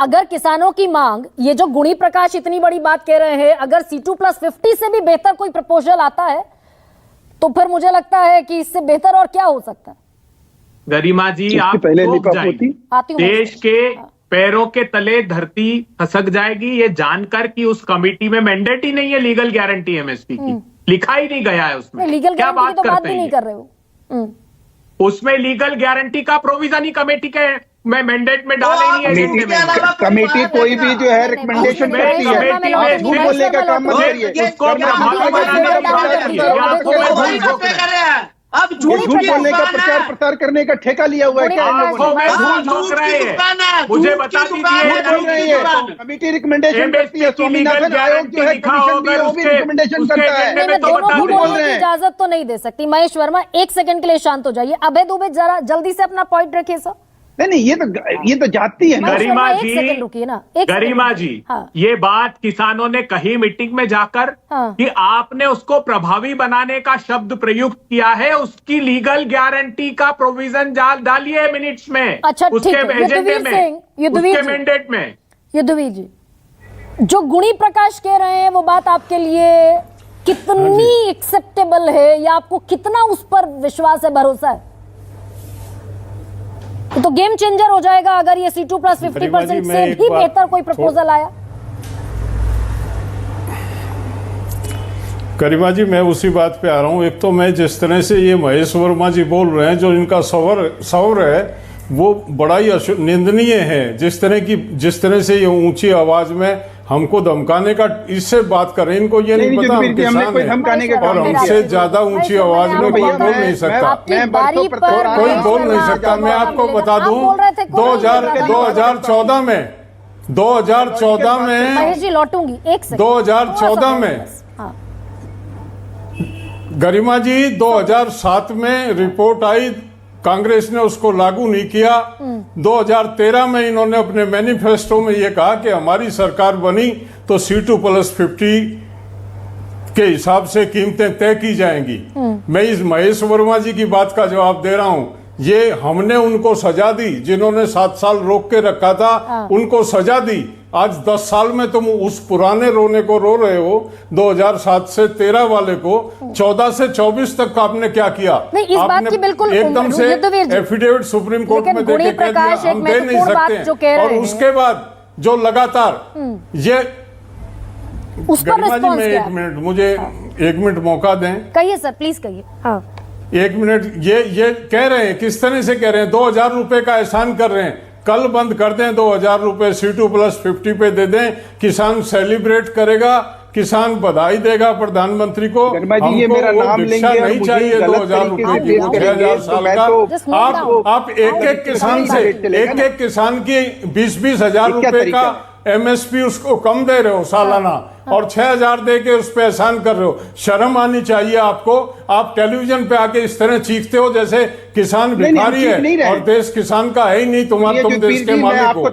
अगर किसानों की मांग, ये जो गुणी प्रकाश इतनी बड़ी बात कह रहे हैं, अगर C2+50 से भी बेहतर कोई प्रपोजल आता है तो फिर मुझे लगता है कि इससे बेहतर और क्या हो सकता है। गरिमा जी, आप चौंक जाएंगी, देश के पैरों के तले धरती खसक जाएगी ये जानकर कि उस कमेटी में मैंडेट ही नहीं है लीगल गारंटी एमएसपी की, लिखा ही नहीं गया है उसमें। लीगल क्या गारंटी बात तो बात करते भी नहीं हैं? कर रहे हो। उसमें लीगल गारंटी का प्रोविजन ही कमेटी के में मैंडेट में डाले नहीं है। कमेटी कोई भी जो है रिकमेंडेशन करती है, आप झूठ बोलने का काम मत करिए। अब झूठ बोलने का प्रचार प्रसार करने का ठेका लिया हुआ है क्या? मुझे बता दीजिए, कमेटी रिकमेंडेशन करती है, स्वामीनाथन आयोग जो है कमीशन भी है, वो भी रिकमेंडेशन करता है। झूठ बोलने की इजाजत तो नहीं दे सकती। महेश वर्मा, एक सेकंड के लिए शांत हो जाइए। अभय दुबे जरा जल्दी से अपना पॉइंट रखिए सर। नहीं, ये तो जाती है। गरिमा जी, रुकिए ना, गरिमा जी, ये बात किसानों ने कही मीटिंग में जाकर कि आपने उसको प्रभावी बनाने का शब्द प्रयुक्त किया है, उसकी लीगल गारंटी का प्रोविजन डालिए मिनट्स में। अच्छा, उसके एजेंडे में, उसके मैंडेट में। युद्धवीर जी, जो गुणी प्रकाश कह रहे हैं वो बात आपके लिए कितनी एक्सेप्टेबल है या आपको कितना उस पर विश्वास है, भरोसा है? तो गेम चेंजर हो जाएगा अगर ये C2+50% से भी बेहतर कोई प्रपोजल आया। गरिमा जी, मैं उसी बात पे आ रहा हूँ। एक तो मैं जिस तरह से ये महेश वर्मा जी बोल रहे हैं, जो इनका सवर है वो बड़ा ही निंदनीय है। जिस तरह से ये ऊंची आवाज में हमको धमकाने का, इससे बात कर रहे हैं, इनको ये नहीं पता हम किसान हैं और हमसे ज्यादा ऊंची आवाज में कोई बोल नहीं सकता, कोई बोल नहीं सकता। मैं आपको बता दूं, 2014 में 2014 में गरिमा जी 2007 में रिपोर्ट आई, कांग्रेस ने उसको लागू नहीं किया। 2013 में इन्होंने अपने मैनिफेस्टो में ये कहा कि हमारी सरकार बनी तो C2+50 के हिसाब से कीमतें तय की जाएंगी। मैं इस महेश वर्मा जी की बात का जवाब दे रहा हूं। ये हमने उनको सजा दी, जिन्होंने 7 साल रोक के रखा था उनको सजा दी। आज 10 साल में तुम उस पुराने रोने को रो रहे हो, 2007 से 13 वाले को। 14 से 24 तक आपने क्या किया? नहीं, इस बात की बिल्कुल एकदम से एफिडेविट सुप्रीम कोर्ट में देके कह दिया हम दे नहीं सकते। और उसके बाद जो लगातार ये उस पर गरिमा जी, मैं मुझे 1 मिनट मौका दें। कहिए सर, प्लीज कहिए। हाँ, 1 मिनट। ये कह रहे हैं, किस तरह से कह रहे हैं? 2000 रुपए का एहसान कर रहे हैं। कल बंद कर दें, 2000 रुपए C2+50 पे दे दें, किसान सेलिब्रेट करेगा, किसान बधाई देगा प्रधानमंत्री को। ये मेरा नाम लेंगे नहीं चाहिए 2000 रुपए की, 6000 साल का। आप एक एक किसान की 20-20 हजार रुपए का MSP उसको कम दे रहे हो सालाना, और 6000 दे के उस पर एहसान कर रहे हो। शर्म आनी चाहिए आपको। आप टेलीविजन पे आके इस तरह चीखते हो जैसे किसान भिखारी है और देश किसान का है ही नहीं। तुम देश के मालिक हो।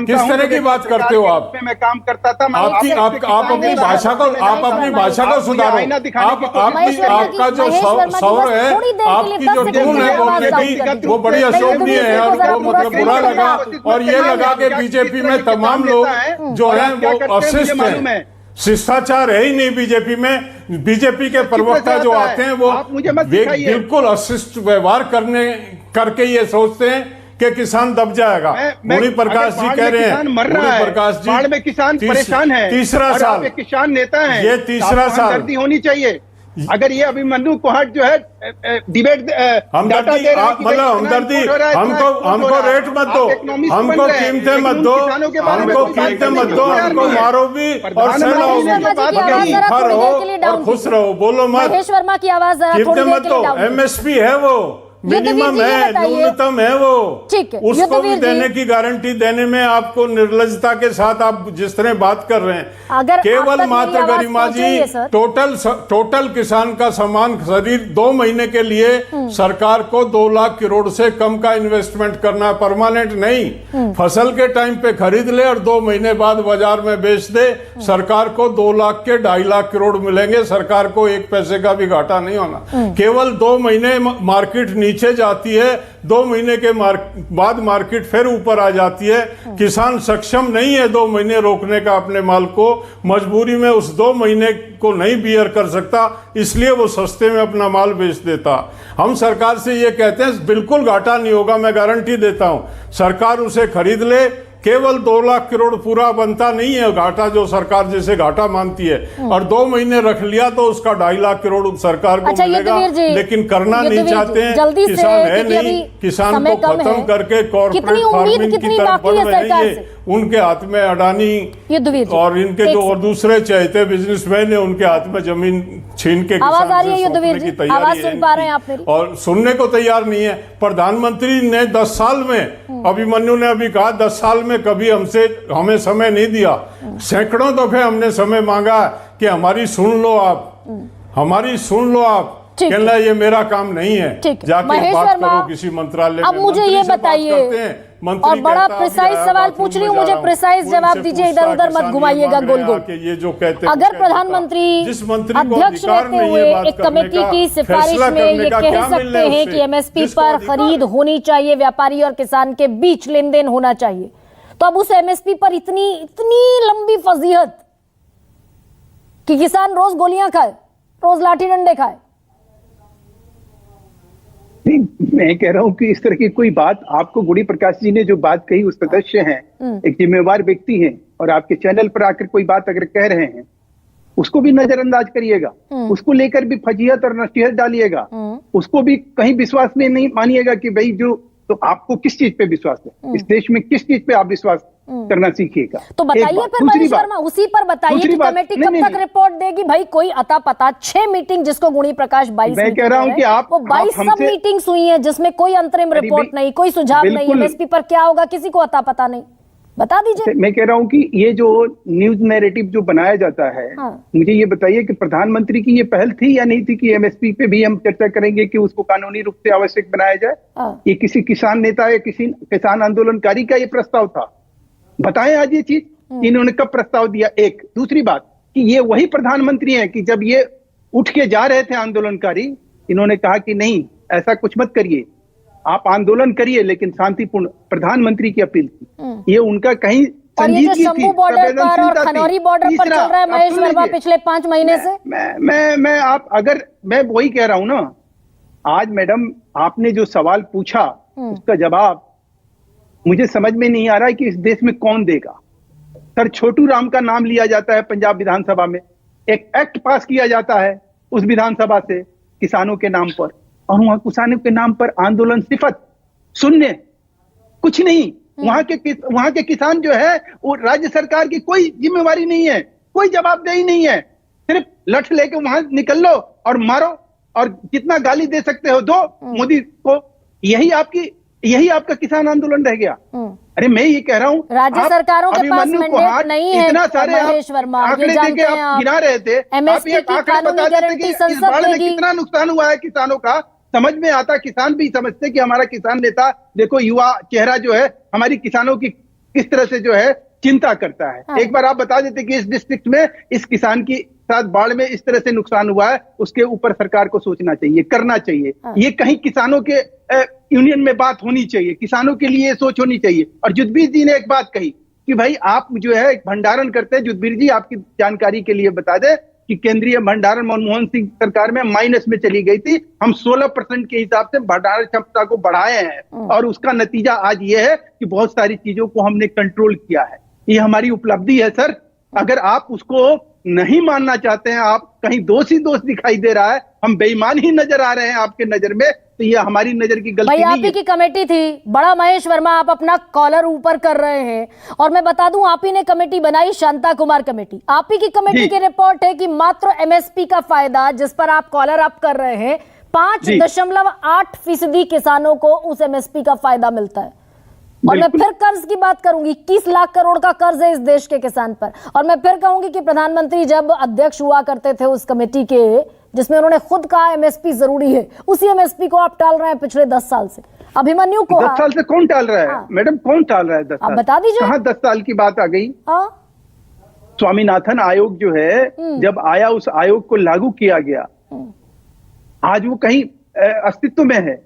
किस तरह की बात करते हो आप? मैं काम करता था। आप अपनी भाषा को सुधारो। आपका जो सौर है, आपकी जो टून है बोलने की, वो बड़ी अशोभनीय है और वो मतलब बुरा लगा। और ये लगा के बीजेपी में तमाम लोग जो है वो अशिष्ट हैं, शिष्टाचार है ही नहीं बीजेपी में। बीजेपी के प्रवक्ता जो आते हैं वो बिल्कुल अशिष्ट व्यवहार करके ये सोचते हैं कि किसान दब जाएगा। गुणी प्रकाश जी कह रहे हैं, गुणी प्रकाश जी, बाढ़ में किसान परेशान है, तीसरा साल किसान नेता है, ये तीसरा साल होनी चाहिए। अगर ये अभिमन्यु कोहट जो है डिबेट हमदर्दी हमको रेट मत दो, हमको कीमतें मत दो, हमको मारो भी और सहलाओ भी, और खुश रहो, बोलो मत। महेश वर्मा की आवाज कीमतें मत दो। MSP है वो, मिनिमम है, न्यूनतम है वो, उसको भी देने की गारंटी देने में आपको निर्लजता के साथ आप जिस तरह बात कर रहे हैं, केवल मात्र गरिमा जी टोटल किसान का समान खरीद 2 महीने के लिए सरकार को 2 लाख करोड़ से कम का इन्वेस्टमेंट करना, परमानेंट नहीं। फसल के टाइम पे खरीद ले और 2 महीने बाद बाजार में बेच दे, सरकार को 2 लाख के 2.5 लाख करोड़ मिलेंगे। सरकार को 1 पैसे का भी घाटा नहीं होना। केवल 2 महीने मार्केट नीचे नीचे जाती है, 2 महीने के बाद मार्केट फिर ऊपर आ जाती है। किसान सक्षम नहीं है 2 महीने रोकने का अपने माल को, मजबूरी में उस 2 महीने को नहीं बियर कर सकता, इसलिए वो सस्ते में अपना माल बेच देता। हम सरकार से ये कहते हैं बिल्कुल घाटा नहीं होगा, मैं गारंटी देता हूं, सरकार उसे खरीद ले। केवल 2 लाख करोड़ पूरा बनता नहीं है घाटा, जो सरकार जैसे घाटा मानती है, और 2 महीने रख लिया तो उसका 2.5 लाख करोड़ सरकार को मिलेगा। लेकिन करना नहीं चाहते हैं, किसान है नहीं, किसान को खत्म करके कॉर्पोरेट फार्मिंग की तरफ बढ़ रहे हैं। उनके हाथ में अडानी और इनके जो और दूसरे चहेते बिजनेसमैन है, उनके हाथ में जमीन छीन के किसान से सौंपने की तैयारी है, और सुनने को तैयार नहीं है। प्रधानमंत्री ने 10 साल में, अभिमन्यु ने अभी कहा 10 साल में कभी हमें समय नहीं दिया, सैकड़ों दफे हमने समय मांगा कि हमारी सुन लो आप, हमारी सुन लो आप। कहना ये मेरा काम नहीं है, जाके बात करो किसी मंत्रालय में। अब मुझे ये बताइए, और बड़ा प्रिसाइज सवाल पूछ रही हूँ, मुझे प्रिसाइज जवाब दीजिए, इधर उधर मत घुमाइएगा गोल गोल। ये जो कहते हैं, अगर प्रधानमंत्री अध्यक्ष रहते हुए एक कमेटी की सिफारिश में ये कह सकते हैं कि एमएसपी पर खरीद होनी चाहिए, व्यापारी और किसान के बीच लेन देन होना चाहिए, तो अब उस एमएसपी पर इतनी लंबी फजीहत कि किसान रोज गोलियां खाए, रोज लाठी डंडे खाए। नहीं, मैं कह रहा हूं कि इस तरह की कोई बात, आपको गुड़ी प्रकाश जी ने जो बात कही, उस सदस्य हैं, एक जिम्मेवार व्यक्ति हैं, और आपके चैनल पर आकर कोई बात अगर कह रहे हैं, उसको भी नजरअंदाज करिएगा, उसको लेकर भी फजीहत और नसीहत डालिएगा, उसको भी कहीं विश्वास में नहीं मानिएगा कि भाई जो, तो आपको किस चीज पे विश्वास है, इस देश में किस चीज पे आप विश्वास करना सीखिएगा। तो बताइए फिर महेश वर्मा, उसी पर बताइए कि कमेटी कब तक रिपोर्ट देगी। भाई कोई अता पता 6 मीटिंग जिसको गुणी प्रकाश 22 मैं कह रहा हूं कि आप 22 सब मीटिंग्स हुई हैं जिसमें कोई अंतरिम रिपोर्ट नहीं, कोई सुझाव नहीं, एमएसपी पर क्या होगा किसी को अता पता नहीं, बता दीजिए। मैं कह रहा हूं कि ये जो न्यूज नैरेटिव जो बनाया जाता है, मुझे ये बताइए कि प्रधानमंत्री की ये पहल थी या नहीं थी कि एमएसपी पे भी हम चर्चा करेंगे कि उसको कानूनी रूप से आवश्यक बनाया जाए। ये किसी किसान नेता या किसी किसान आंदोलनकारी का ये प्रस्ताव था? बताएं आज ये चीज, इन्होंने कब प्रस्ताव दिया। एक दूसरी बात कि ये वही प्रधानमंत्री हैं कि जब ये उठ के जा रहे थे आंदोलनकारी, इन्होंने कहा कि नहीं ऐसा कुछ मत करिए, आप आंदोलन करिए लेकिन शांतिपूर्ण, प्रधानमंत्री की अपील थी। ये उनका कहीं संजीदगी थी, शंभू बॉर्डर पर और खनौरी बॉर्डर पर चल रहा है महेश वर्मा पिछले 5 महीने से। मैं वही कह रहा हूं ना, आज मैडम आपने जो सवाल पूछा उसका जवाब मुझे समझ में नहीं आ रहा है कि इस देश में कौन देगा। सर छोटू राम का नाम लिया जाता है पंजाब विधानसभा में, एक एक्ट पास किया जाता है उस विधानसभा से किसानों के नाम पर, और वहां किसानों के नाम पर आंदोलन सिफत शून्य, कुछ नहीं। वहां के किसान जो है वो राज्य सरकार की कोई जिम्मेवारी नहीं है, कोई जवाबदेही नहीं है, सिर्फ लठ लेके वहां निकल लो और मारो और जितना गाली दे सकते हो दो मोदी को। यही आपका किसान आंदोलन रह गया। अरे मैं ये कह रहा हूँ, राज्य सरकारों के पास मैंडेट नहीं है, इतना सारे महेश वर्मा आंकड़े देके आप गिना रहे थे, आप ये आंकड़े बता देते कि इस बाढ़ में कितना नुकसान हुआ है किसानों का, समझ में आता। किसान भी समझते कि हमारा किसान नेता देखो, युवा चेहरा जो है हमारी किसानों की किस तरह से जो है चिंता करता है। एक बार आप बता देते कि इस डिस्ट्रिक्ट में इस किसान की साथ बाढ़ में इस तरह से नुकसान हुआ है, उसके ऊपर सरकार को सोचना चाहिए, करना चाहिए। ये कहीं किसानों के यूनियन में बात होनी चाहिए, किसानों के लिए सोच होनी चाहिए। और जुद्धवीर जी ने एक बात कही कि भाई आप जो है भंडारण करते हैं। जुद्धवीर जी आपकी जानकारी के लिए बता दें कि केंद्रीय भंडारण मनमोहन सिंह सरकार में माइनस में चली गई थी, हम 16% के हिसाब से भंडारण क्षमता को बढ़ाए हैं, और उसका नतीजा आज ये है कि बहुत सारी चीजों को हमने कंट्रोल किया है। ये हमारी उपलब्धि है सर। अगर आप उसको नहीं मानना चाहते हैं, आप कहीं दोष दिखाई दे रहा है, हम बेईमान ही नजर आ रहे हैं आपके नजर में, तो ये हमारी नजर की गलती नहीं है। आप ही की कमेटी थी, बड़ा महेश वर्मा आप अपना कॉलर ऊपर कर रहे हैं। और मैं बता दूं, आप ही ने कमेटी बनाई, शांता कुमार कमेटी, आप ही की कमेटी की रिपोर्ट है कि मात्र एमएसपी का फायदा, जिस पर आप कॉलर अप कर रहे हैं, 5.8% किसानों को उस एमएसपी का फायदा मिलता है। और मैं फिर कर्ज की बात करूंगी, 21 लाख करोड़ का कर्ज है इस देश के किसान पर। और मैं फिर कहूंगी कि प्रधानमंत्री जब अध्यक्ष हुआ करते थे उस कमेटी के, जिसमें उन्होंने खुद कहा एमएसपी जरूरी है, उसी एमएसपी को आप टाल रहे हैं पिछले 10 साल से। अभिमन्यु को 10 साल से कौन टाल रहा है? मैडम कौन टाल रहा है 10 साल? आप बता दीजिए। कहां 10 साल की बात आ गई? स्वामीनाथन आयोग जो है जब आया, उस आयोग को लागू किया गया, आज वो कहीं अस्तित्व में है।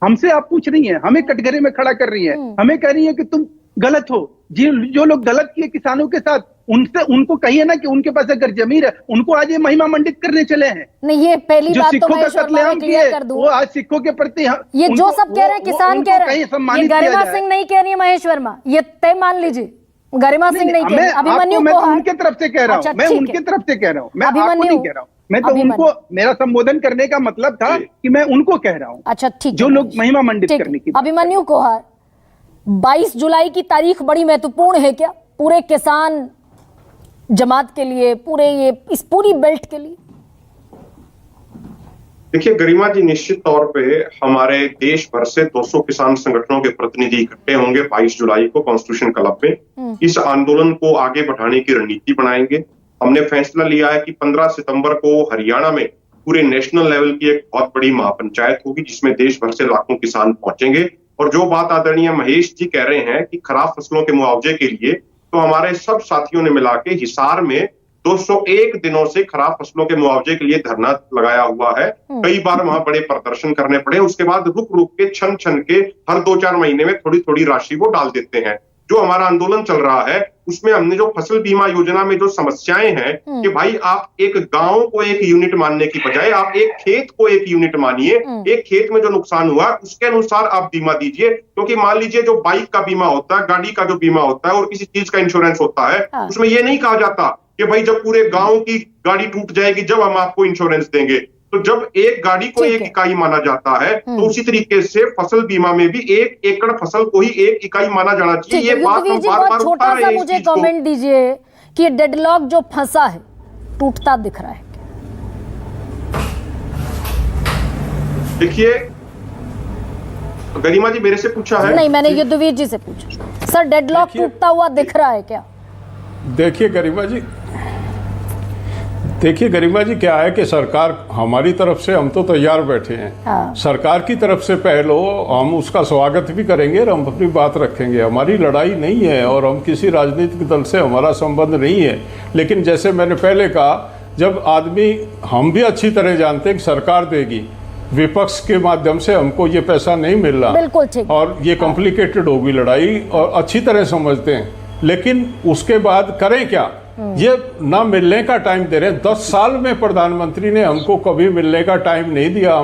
हमसे आप पूछ रही हैं, हमें कटघरे में खड़ा कर रही हैं, हमें कह रही है कि तुम गलत हो। जो लोग गलत किए किसानों के साथ, उनसे उनको कहिए ना कि उनके पास अगर जमीन है, उनको आज ये महिमा मंडित करने चले हैं। नहीं, ये पहली बात तो मैं कत्लेआम क्लियर कर दूं, वो आज सिखों के प्रति ये जो सब कह रहे हैं किसान कह रहे हैं, ये गरिमा सिंह नहीं कह रही है महेश वर्मा, ये तय मान लीजिए। गरिमा सिंह नहीं कह रही, अभिमन्यु मैं उनके तरफ से कह रहा हूँ, मैं उनके तरफ से कह रहा हूँ, मैं आपको नहीं कह रहा हूँ। मैं तो उनको, मेरा संबोधन करने का मतलब था कि मैं उनको कह रहा हूँ। अच्छा ठीक, जो लोग महिमा मंडित करने की। अभिमन्यु कोहार, 22 जुलाई की तारीख बड़ी महत्वपूर्ण है क्या पूरे किसान जमात के लिए, इस पूरी बेल्ट के लिए? देखिए गरिमा जी, निश्चित तौर पे हमारे देश भर से 200 किसान संगठनों के प्रतिनिधि इकट्ठे होंगे 22 जुलाई को कॉन्स्टिट्यूशन क्लब में। इस आंदोलन को आगे बढ़ाने की रणनीति बनाएंगे। हमने फैसला लिया है कि 15 सितंबर को हरियाणा में पूरे नेशनल लेवल की एक बहुत बड़ी महापंचायत होगी, जिसमें देश भर से लाखों किसान पहुंचेंगे। और जो बात आदरणीय महेश जी कह रहे हैं कि खराब फसलों के मुआवजे के लिए, तो हमारे सब साथियों ने मिला के हिसार में 201 दिनों से खराब फसलों के मुआवजे के लिए धरना लगाया हुआ है। कई बार वहां बड़े प्रदर्शन करने पड़े, उसके बाद रुक रुक के छन छन के हर 2-4 महीने में थोड़ी थोड़ी राशि वो डाल देते हैं। जो हमारा आंदोलन चल रहा है उसमें हमने जो फसल बीमा योजना में जो समस्याएं हैं कि भाई आप एक गांव को एक यूनिट मानने की बजाय आप एक खेत को एक यूनिट मानिए। एक खेत में जो नुकसान हुआ उसके अनुसार आप बीमा दीजिए, क्योंकि मान लीजिए जो बाइक का बीमा होता है, गाड़ी का जो बीमा होता है और किसी चीज का इंश्योरेंस होता है, उसमें ये नहीं कहा जाता कि भाई जब पूरे गांव की गाड़ी टूट जाएगी जब हम आपको इंश्योरेंस देंगे। तो जब एक गाड़ी को एक इकाई माना जाता है, तो उसी तरीके से फसल बीमा में भी 1 एकड़ फसल को ही एक इकाई माना जाना चाहिए। ये बात हम बार-बार छोटा सा मुझे कमेंट दीजिए कि डेडलॉक जो फंसा है टूटता दिख रहा है। देखिए गरिमा जी मेरे से पूछा है? नहीं, मैंने युद्धवीर जी से पूछा। सर डेडलॉक टूटता हुआ दिख रहा है क्या? देखिए गरिमा जी क्या है कि सरकार हमारी तरफ से हम तो तैयार बैठे हैं। सरकार की तरफ से पहले हम उसका स्वागत भी करेंगे और हम अपनी बात रखेंगे। हमारी लड़ाई नहीं है और हम किसी राजनीतिक दल से हमारा संबंध नहीं है। लेकिन जैसे मैंने पहले कहा, जब आदमी, हम भी अच्छी तरह जानते हैं कि सरकार देगी, विपक्ष के माध्यम से हमको ये पैसा नहीं मिल रहा, बिल्कुल ठीक, और ये कॉम्प्लिकेटेड होगी लड़ाई और अच्छी तरह समझते हैं। लेकिन उसके बाद करें क्या? ये ना मिलने का टाइम दे रहे हैं। 10 साल में प्रधानमंत्री ने हमको कभी मिलने का टाइम नहीं दिया।